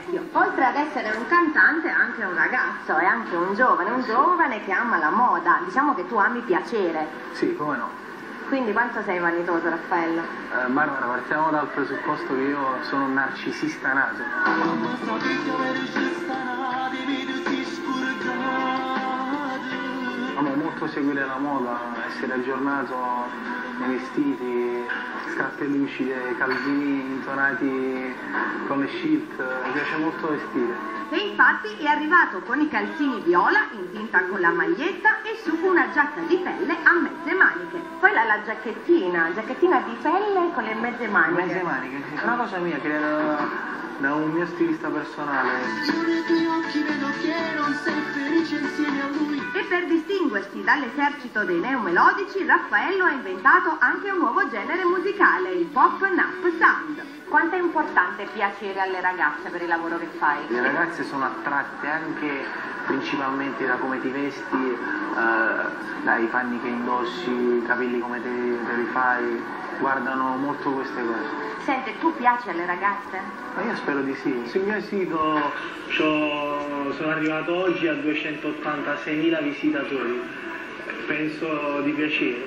vecchio. Oltre ad essere un cantante è anche un ragazzo, è anche un giovane che ama la moda. Diciamo che tu ami piacere. Sì, come no. Quindi quanto sei vanitoso, Raffaello? Barbara, partiamo dal presupposto che io sono un narcisista nato. Amo molto seguire la moda, essere aggiornato nei vestiti, scarpe lucide, calzini intonati con le shirt, mi piace molto vestire. E infatti è arrivato con i calzini viola in tinta con la maglietta e su una giacca di pelle a mezze maniche. Poi la giacchettina di pelle con le mezze maniche. Mezze maniche, sì. È una cosa mia che da un mio stilista personale. E per distinguersi dall'esercito dei neomelodici, Raffaello ha inventato anche un nuovo genere musicale, il pop nap sound. Quanto è importante piacere alle ragazze per il lavoro che fai? Le ragazze sono attratte anche principalmente da come ti vesti, dai panni che indossi, i capelli come te li fai, guardano molto queste cose. Senti, tu piaci alle ragazze? Ma io spero di sì. Sul mio sito sono arrivato oggi a 286.000 visitatori. Penso di piacere.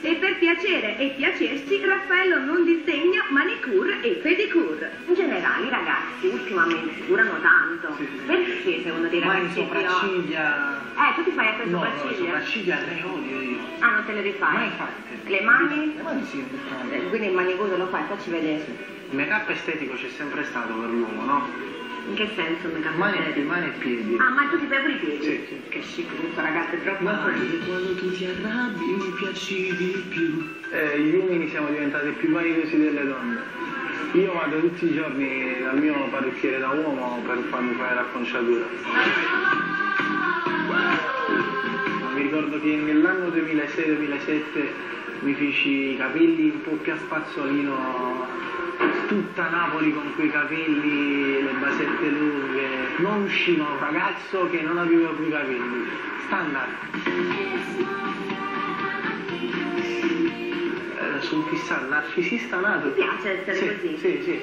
E per piacere e piacersi, Raffaello non disdegna manicure e pedicure. In generale i ragazzi ultimamente durano tanto. Sì. Perché secondo te i Ma ragazzi in sopracciglia... tu ti fai anche No, sopracciglia? sopracciglia le odio io. Ah, non te le rifai? Mai fatte. Le mani? Le mani sì, Quindi il manicure lo fai, facci vedere. il make-up estetico c'è sempre stato per l'uomo, no? In che senso make-up Mani estetico? e piedi. Ah, ma tu ti fai pure i piedi? Sì. Che chic, comunque ragazzi, è troppo Ma avanti. Quando tu ti arrabbi mi piaci di più. Gli uomini siamo diventati più vanitosi delle donne. Io vado tutti i giorni dal mio parrucchiere da uomo per farmi fare l'acconciatura. Mi ricordo che nell'anno 2006-2007 mi feci i capelli un po' più a spazzolino, tutta Napoli con quei capelli, le basette lunghe. Non usciva un ragazzo che non aveva più capelli. Standard. Sono fissato, narcisista nato. Ti piace essere Sì, così? sì, sì.